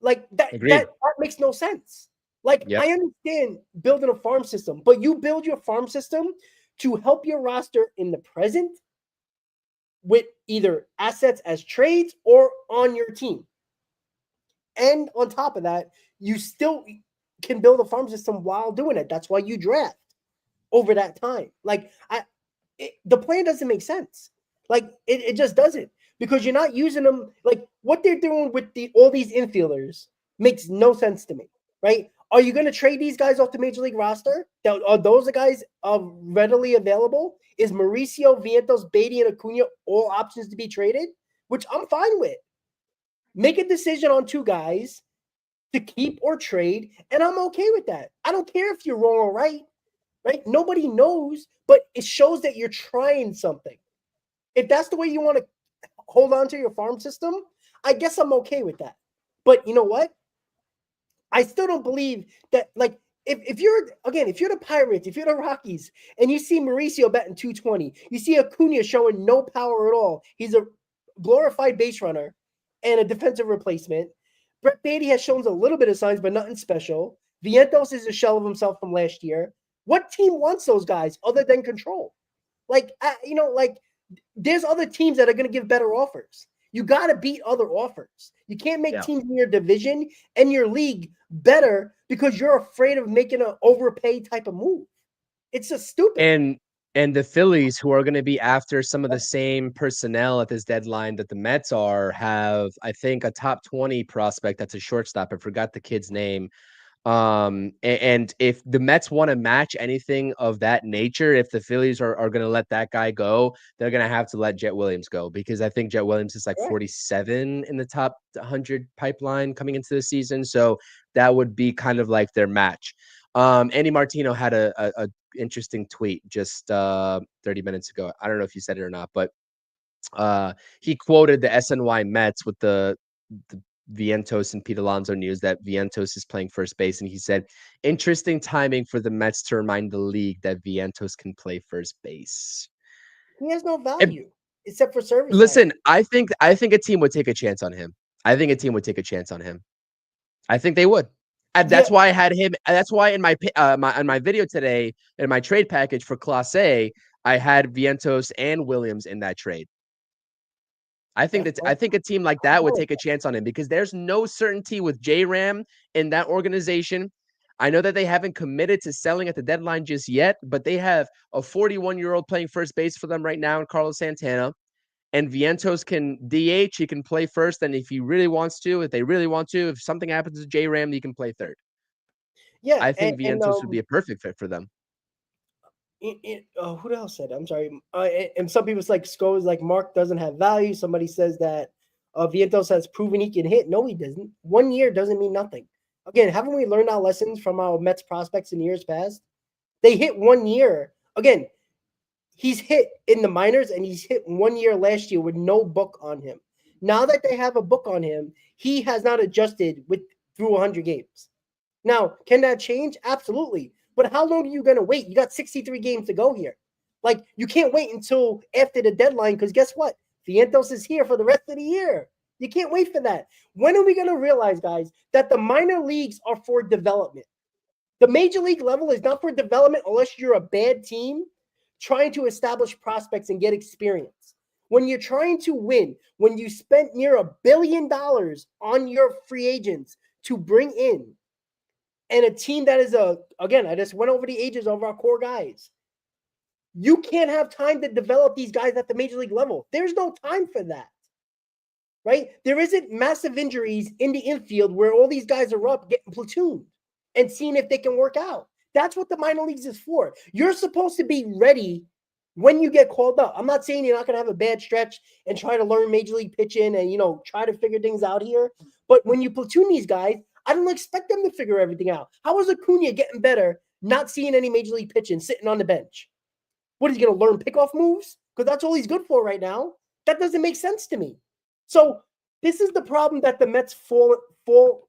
Like that makes no sense. Like, Yep. I understand building a farm system, but you build your farm system to help your roster in the present with either assets as trades or on your team. And on top of that, you still can build a farm system while doing it. That's why you draft over that time. Like, the plan doesn't make sense. Like, it just doesn't, because you're not using them. Like, what they're doing with all these infielders makes no sense to me, right? Are you going to trade these guys off the major league roster? Are those the guys readily available? Is Mauricio, Vientos, Beatty, and Acuna all options to be traded? Which I'm fine with. Make a decision on 2 guys to keep or trade, and I'm okay with that. I don't care if you're wrong or right? Nobody knows, but it shows that you're trying something. If that's the way you want to hold on to your farm system, I guess I'm okay with that. But you know what? I still don't believe that, like, if you're the Pirates, if you're the Rockies, and you see Mauricio batting 220, you see Acuna showing no power at all. He's a glorified base runner and a defensive replacement. Brett Beatty has shown a little bit of signs, but nothing special. Vientos is a shell of himself from last year. What team wants those guys other than control? Like, there's other teams that are going to give better offers. You got to beat other offers. You can't make teams in your division and your league better because you're afraid of making an overpay type of move. It's just stupid. And the Phillies, who are going to be after some of the same personnel at this deadline that the Mets have, I think, a top 20 prospect that's a shortstop. I forgot the kid's name. And if the Mets want to match anything of that nature, if the Phillies are going to let that guy go, they're going to have to let Jet Williams go, because I think Jet Williams is like 47 in the top 100 pipeline coming into the season. So that would be kind of like their match. Andy Martino had a interesting tweet just 30 minutes ago. I don't know if you said it or not, but he quoted the SNY Mets with the Vientos and Pete Alonso news that Vientos is playing first base. And he said, interesting timing for the Mets to remind the league that Vientos can play first base. He has no value except for service. Listen, I think a team would take a chance on him. I think they would. And that's why I had him. That's why in my video today, in my trade package for Class A, I had Vientos and Williams in that trade. I think a team like that would take a chance on him, because there's no certainty with J-Ram in that organization. I know that they haven't committed to selling at the deadline just yet, but they have a 41-year-old playing first base for them right now in Carlos Santana. And Vientos can DH. He can play first. And if he really wants to, if something happens to J-Ram, he can play third. Yeah. I think Vientos would be a perfect fit for them. Who else said it? I'm sorry. And some people's like, Sco's like, Mark doesn't have value. Somebody says that Vientos has proven he can hit. No, he doesn't. 1 year doesn't mean nothing. Again, haven't we learned our lessons from our Mets prospects in years past? They hit 1 year. Again, he's hit in the minors, and he's hit 1 year last year with no book on him. Now that they have a book on him, he has not adjusted through 100 games. Now, can that change? Absolutely. But how long are you going to wait? You got 63 games to go here. Like, you can't wait until after the deadline, because guess what? Vientos is here for the rest of the year. You can't wait for that. When are we going to realize, guys, that the minor leagues are for development? The major league level is not for development unless you're a bad team trying to establish prospects and get experience. When you're trying to win, when you spent near $1 billion on your free agents to bring in, and a team that is again, I just went over the ages of our core guys. You can't have time to develop these guys at the major league level. There's no time for that, right? There isn't massive injuries in the infield where all these guys are up getting platooned and seeing if they can work out. That's what the minor leagues is for. You're supposed to be ready when you get called up. I'm not saying you're not going to have a bad stretch and try to learn major league pitching and, try to figure things out here. But when you platoon these guys, I don't expect them to figure everything out. How is Acuna getting better, not seeing any major league pitching, sitting on the bench? What is he going to learn pickoff moves? Because that's all he's good for right now. That doesn't make sense to me. So this is the problem that the Mets fall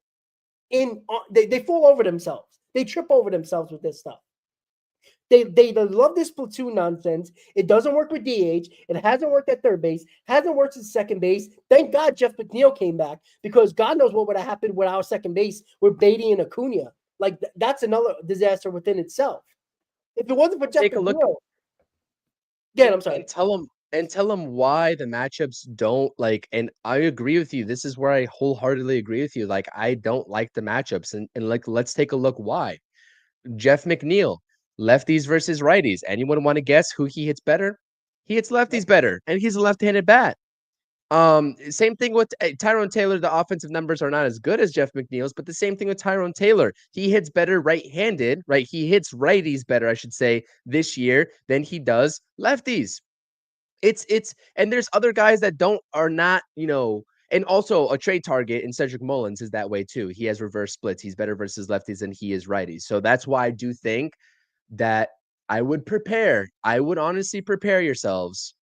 in. They fall over themselves. They trip over themselves with this stuff. They love this platoon nonsense. It doesn't work with DH. It hasn't worked at third base. Hasn't worked at second base. Thank God Jeff McNeil came back, because God knows what would have happened with our second base with Beatty and Acuna. Like, that's another disaster within itself. If it wasn't for Jeff Take a look. McNeil, again, I'm sorry. And tell them why the matchups don't like. And I agree with you. This is where I wholeheartedly agree with you. Like, I don't like the matchups, and like, let's take a look why. Jeff McNeil, lefties versus righties. Anyone want to guess who he hits better? He hits lefties better, and he's a left-handed bat. Same thing with Tyrone Taylor. The offensive numbers are not as good as Jeff McNeil's, but the same thing with Tyrone Taylor. He hits better right-handed, right? He hits righties better, I should say, this year than he does lefties. And there's other guys that are not, and also a trade target in Cedric Mullins is that way too. He has reverse splits. He's better versus lefties than he is righties. So that's why I do think that I would honestly prepare yourselves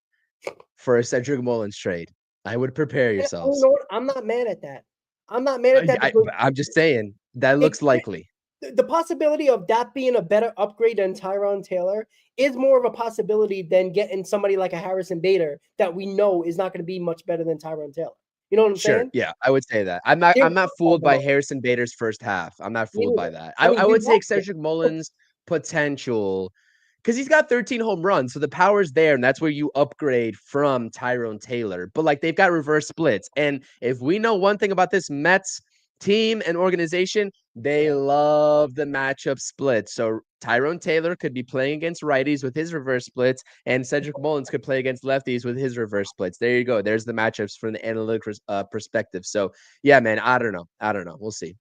for a Cedric Mullins trade. I would prepare yourselves. You know what? I'm not mad at that. I'm not mad at that. I'm just saying that looks likely. The possibility of that being a better upgrade than Tyrone Taylor is more of a possibility than getting somebody like a Harrison Bader that we know is not going to be much better than Tyrone Taylor. You know what I'm saying? Yeah, I would say that. I'm not fooled by Harrison Bader's first half. I'm not fooled by that. I would take Cedric Mullins' potential, because he's got 13 home runs, so the power's there, and that's where you upgrade from Tyrone Taylor. But like, they've got reverse splits, and if we know one thing about this Mets team and organization, they love the matchup split. So Tyrone Taylor could be playing against righties with his reverse splits, and Cedric Mullins could play against lefties with his reverse splits. There you go. There's the matchups from the analytic perspective. So yeah, man, I don't know. We'll see.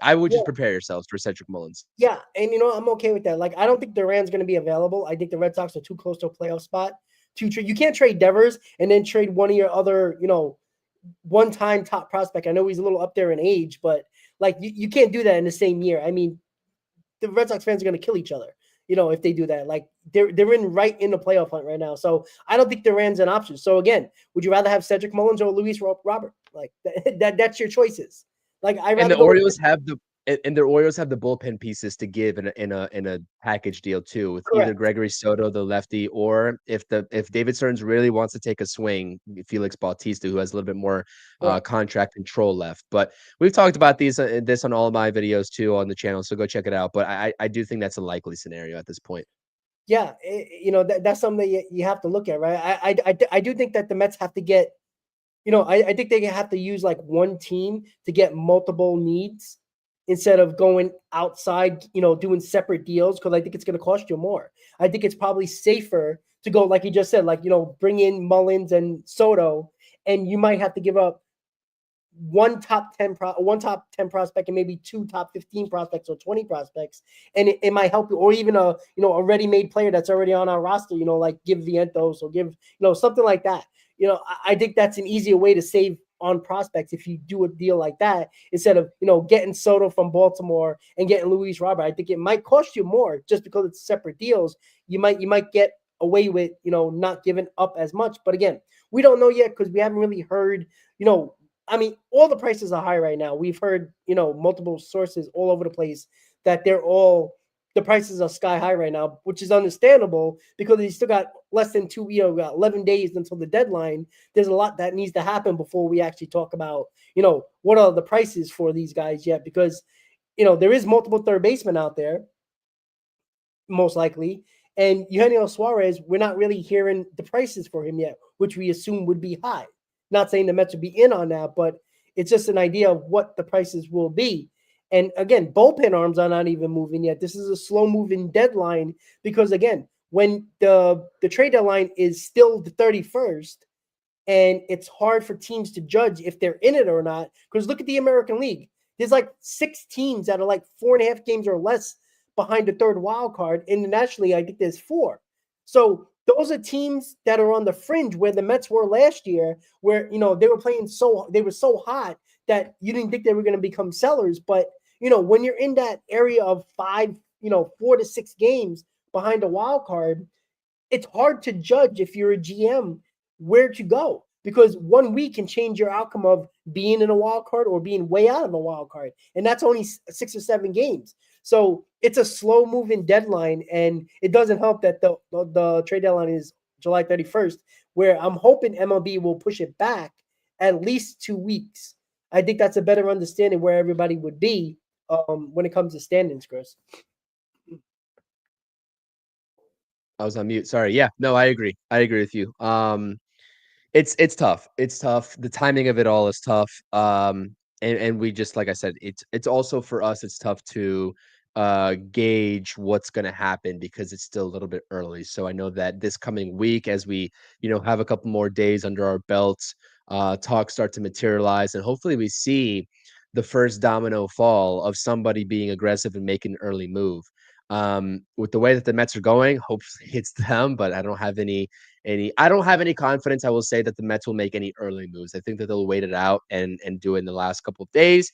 I would just prepare yourselves for Cedric Mullins. Yeah, and I'm okay with that. Like, I don't think Duran's going to be available. I think the Red Sox are too close to a playoff spot to trade. You can't trade Devers and then trade one of your other, one-time top prospect. I know he's a little up there in age, but like, you can't do that in the same year. I mean, the Red Sox fans are going to kill each other, if they do that. Like, they're right in the playoff hunt right now. So I don't think Duran's an option. So again, would you rather have Cedric Mullins or Luis Robert? Like, that's your choices. Like, the Orioles have the bullpen pieces to give in a package deal too, with either Gregory Soto, the lefty, or if David Stearns really wants to take a swing, Felix Bautista, who has a little bit more contract control left. But we've talked about this on all of my videos too on the channel, so go check it out. But I do think that's a likely scenario at this point. Yeah, that's something that you have to look at, right? I do think that the Mets have to get. I think they have to use like one team to get multiple needs instead of going outside, doing separate deals, because I think it's going to cost you more. I think it's probably safer to go, like you just said, like, bring in Mullins and Soto, and you might have to give up one top 10 prospect and maybe two top 15 prospects or 20 prospects, and it might help you. Or even a ready-made player that's already on our roster, like give Vientos or give something like that. I think that's an easier way to save on prospects if you do a deal like that, instead of getting Soto from Baltimore and getting Luis Robert. I think it might cost you more just because it's separate deals. You might get away with not giving up as much. But again, we don't know yet, because we haven't really heard. I mean, all the prices are high right now. We've heard multiple sources all over the place that the prices are sky high right now, which is understandable, because you still got less than 11 days until the deadline. There's a lot that needs to happen before we actually talk about, what are the prices for these guys yet, because, there is multiple third basemen out there, most likely. And Eugenio Suarez, we're not really hearing the prices for him yet, which we assume would be high. Not saying the Mets would be in on that, but it's just an idea of what the prices will be. And again, bullpen arms are not even moving yet. This is a slow moving deadline, because again, when the trade deadline is still the 31st, and it's hard for teams to judge if they're in it or not. Because look at the American League. There's like 6 teams that are like 4.5 games or less behind the third wild card. Internationally, I think there's 4. So those are teams that are on the fringe, where the Mets were last year, where they were playing they were so hot that you didn't think they were going to become sellers. But when you're in that area of 4 to 6 games behind a wild card, it's hard to judge if you're a GM where to go, because 1 week can change your outcome of being in a wild card or being way out of a wild card. And that's only 6 or 7 games. So it's a slow moving deadline. And it doesn't help that the trade deadline is July 31st, where I'm hoping MLB will push it back at least 2 weeks. I think that's a better understanding where everybody would be when it comes to standings, Chris. I was on mute. Sorry. Yeah, no, I agree. I agree with you. It's tough. It's tough. The timing of it all is tough. And we just, like I said, it's also for us, it's tough to gauge what's going to happen because it's still a little bit early. So I know that this coming week, as we, have a couple more days under our belts, talks start to materialize, and hopefully we see the first domino fall of somebody being aggressive and making an early move. With the way that the Mets are going, hopefully it's them, but I don't have any confidence. I will say that the Mets will make any early moves. I think that they'll wait it out and do it in the last couple of days.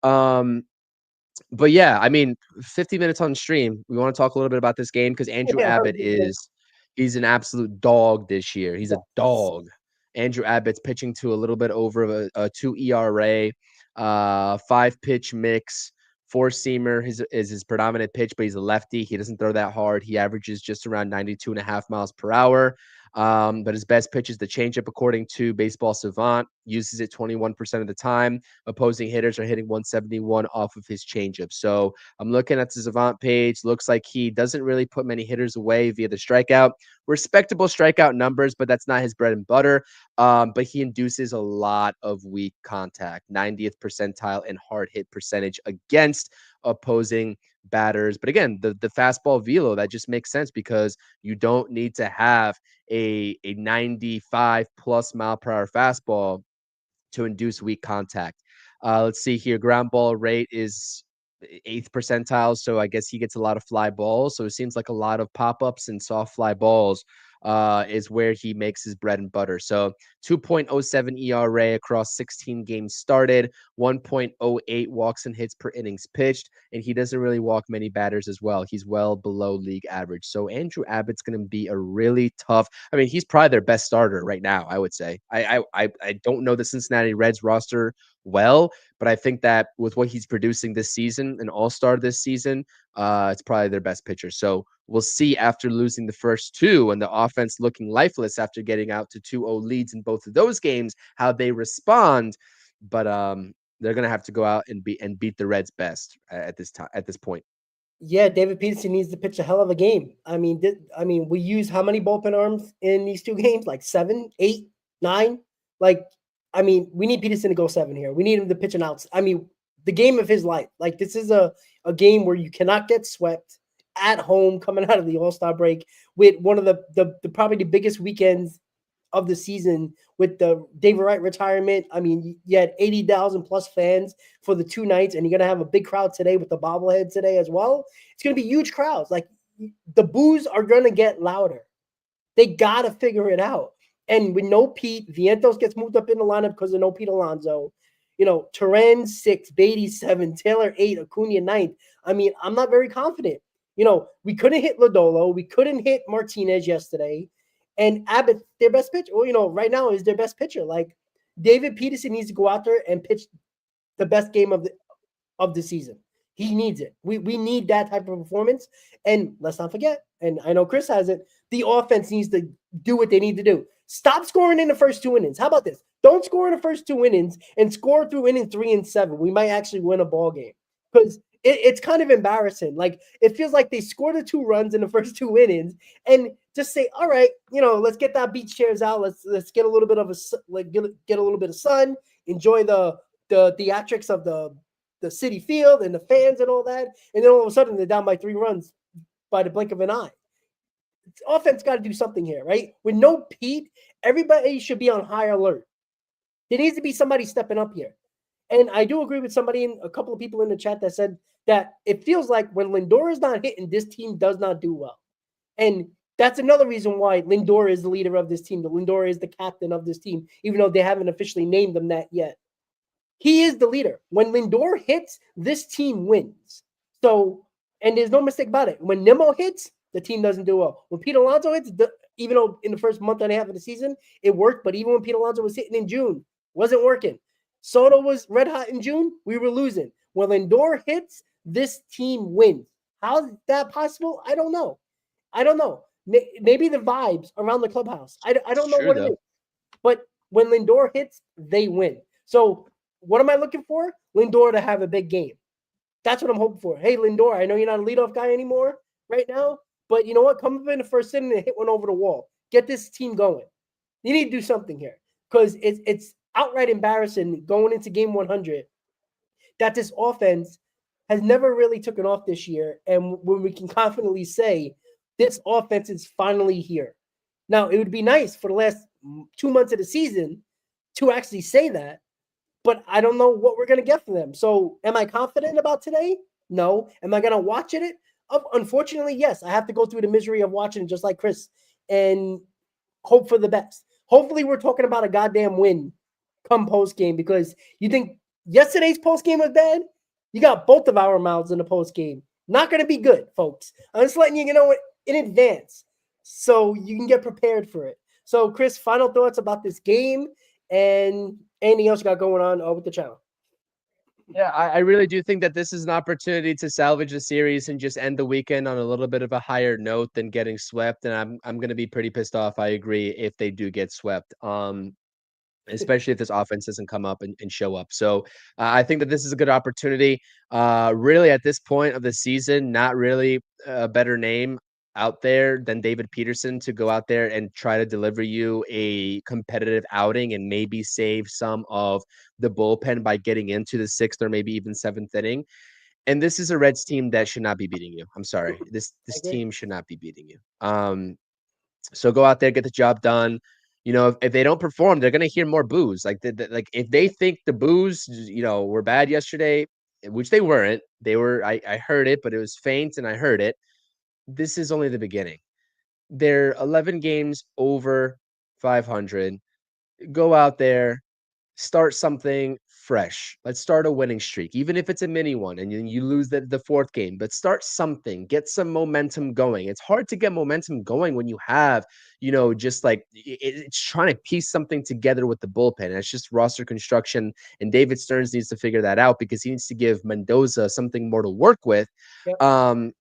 But yeah, I mean, 50 minutes on stream. We want to talk a little bit about this game because Andrew Abbott he's an absolute dog this year. He's a dog. Andrew Abbott's pitching to a little bit over a 2 ERA, 5-pitch mix. Four-seamer is his predominant pitch, but he's a lefty. He doesn't throw that hard. He averages just around 92.5 miles per hour. But his best pitch is the changeup, according to Baseball Savant. Uses it 21% of the time. Opposing hitters are hitting 171 off of his changeup. So I'm looking at the Savant page. Looks like he doesn't really put many hitters away via the strikeout. Respectable strikeout numbers, but that's not his bread and butter. But he induces a lot of weak contact, 90th percentile in hard hit percentage against opposing batters. But again, the fastball velo, that just makes sense because you don't need to have a 95 plus mile per hour fastball to induce weak contact. Let's see here. Ground ball rate is 8th percentile, so I guess he gets a lot of fly balls. So it seems like a lot of pop-ups and soft fly balls is where he makes his bread and butter. So 2.07 ERA across 16 games started, 1.08 walks and hits per innings pitched, and he doesn't really walk many batters as well. He's well below league average. So Andrew Abbott's going to be a really tough. I mean, he's probably their best starter right now, I would say. I don't know the Cincinnati Reds roster well, but I think that with what he's producing this season, an all-star this season, it's probably their best pitcher. So we'll see after losing the first two and the offense looking lifeless after getting out to 2-0 leads in both of those games, how they respond. But they're going to have to go out and beat the Reds best at this point. Yeah, David Peterson needs to pitch a hell of a game. I mean, we use how many bullpen arms in these 2 games? Like 7, 8, 9? Like, I mean, we need Peterson to go 7 here. We need him to pitch an out. I mean, the game of his life. Like, this is a game where you cannot get swept at home coming out of the All-Star break with one of the probably the biggest weekends of the season with the David Wright retirement. I mean, you had 80,000 plus fans for the 2 nights, and you're going to have a big crowd today with the bobblehead today as well. It's going to be huge crowds. Like, the boos are going to get louder. They got to figure it out. And with no Pete, Vientos gets moved up in the lineup because of no Pete Alonso. Turan 6, Beatty 7, Taylor 8, Acuna 9. I mean, I'm not very confident. We couldn't hit Lodolo. We couldn't hit Martinez yesterday. And Abbott, their best pitcher, right now is their best pitcher. Like, David Peterson needs to go out there and pitch the best game of the season. He needs it. We need that type of performance. And let's not forget, and I know Chris has it, the offense needs to do what they need to do. Stop scoring in the first 2 innings. How about this? Don't score in the first 2 innings and score through inning 3 and 7. We might actually win a ball game because it's kind of embarrassing. Like, it feels like they scored the 2 runs in the first 2 innings and just say, all right, let's get that beach chairs out. Let's get a little bit of get a little bit of sun, enjoy the theatrics of the city field and the fans and all that. And then all of a sudden they're down by 3 runs by the blink of an eye. Offense got to do something here, right? With no Pete, everybody should be on high alert. There needs to be somebody stepping up here. And I do agree with a couple of people in the chat that said that it feels like when Lindor is not hitting, this team does not do well. And that's another reason why Lindor is the leader of this team. The Lindor is the captain of this team, even though they haven't officially named him that yet. He is the leader. When Lindor hits, this team wins. So, and there's no mistake about it. When Nimmo hits, the team doesn't do well. When Pete Alonso hits, even though in the first month and a half of the season, it worked. But even when Pete Alonso was hitting in June, wasn't working. Soto was red hot in June, we were losing. When Lindor hits, this team wins. How is that possible? I don't know. Maybe the vibes around the clubhouse. I don't know what it is. But when Lindor hits, they win. So what am I looking for? Lindor to have a big game. That's what I'm hoping for. Hey, Lindor, I know you're not a leadoff guy anymore right now, but you know what? Come up in the first inning and hit one over the wall. Get this team going. You need to do something here because it's outright embarrassing going into game 100 that this offense has never really taken off this year. And when we can confidently say this offense is finally here. Now, it would be nice for the last 2 months of the season to actually say that, but I don't know what we're going to get from them. So am I confident about today? No. Am I going to watch it? Unfortunately, yes. I have to go through the misery of watching just like Chris and hope for the best. Hopefully we're talking about a goddamn win come post game because you think yesterday's post game was bad? You got both of our mouths in the post game. Not going to be good, folks. I'm just letting you know in advance so you can get prepared for it. So, Chris, final thoughts about this game and anything else you got going on with the channel? Yeah, I really do think that this is an opportunity to salvage the series and just end the weekend on a little bit of a higher note than getting swept. And I'm going to be pretty pissed off. I agree if they do get swept. Especially if this offense doesn't come up and show up. So I think that this is a good opportunity. Really, at this point of the season, not really a better name out there than David Peterson to go out there and try to deliver you a competitive outing and maybe save some of the bullpen by getting into the 6th or maybe even 7th inning. And this is a Reds team that should not be beating you. I'm sorry. This team should not be beating you. So go out there, get the job done. You know, if they don't perform, they're going to hear more boos. Like if they think the boos, were bad yesterday, which they weren't. They were. I heard it, but it was faint, and I heard it. This is only the beginning. They're 11 games over 500. Go out there, start something fresh. Let's start a winning streak, even if it's a mini one and you lose the 4th game, but start something, get some momentum going. It's hard to get momentum going when you have, just like it's trying to piece something together with the bullpen. And it's just roster construction. And David Stearns needs to figure that out because he needs to give Mendoza something more to work with. Yep.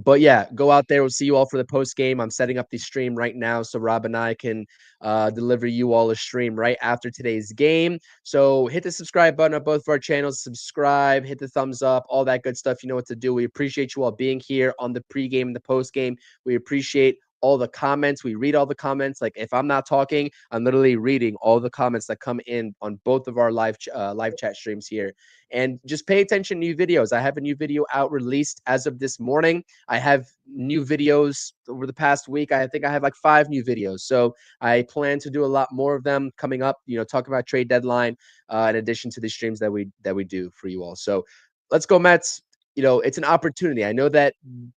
But yeah, go out there. We'll see you all for the post game. I'm setting up the stream right now so Rob and I can deliver you all a stream right after today's game. So hit the subscribe button on both of our channels. Subscribe, hit the thumbs up, all that good stuff. You know what to do. We appreciate you all being here on the pregame and the post game. We appreciate all the comments. We read all the comments. Like if I'm not talking, I'm literally reading all the comments that come in on both of our live chat streams here. And just pay attention to new videos. I have a new video out released as of this morning. I have new videos over the past week. I think I have like 5 new videos. So I plan to do a lot more of them coming up, talk about trade deadline, in addition to the streams that we do for you all. So let's go Mets. It's an opportunity. I know that,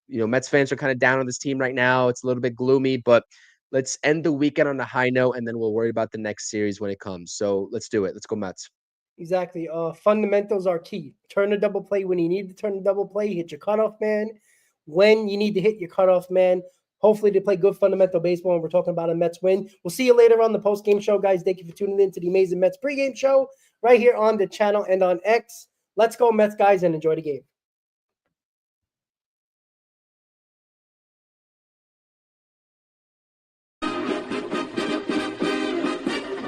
Mets fans are kind of down on this team right now. It's a little bit gloomy, but let's end the weekend on a high note, and then we'll worry about the next series when it comes. So let's do it. Let's go Mets. Exactly. Fundamentals are key. Turn a double play when you need to turn a double play. Hit your cutoff man when you need to hit your cutoff man. Hopefully they play good fundamental baseball, and we're talking about a Mets win. We'll see you later on the post-game show, guys. Thank you for tuning in to the Amazing Mets pregame show right here on the channel and on X. Let's go Mets, guys, and enjoy the game.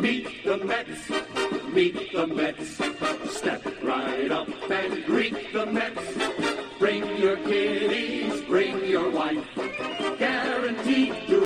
Meet the Mets, meet the Mets. Step right up and greet the Mets. Bring your kiddies, bring your wife. Guaranteed to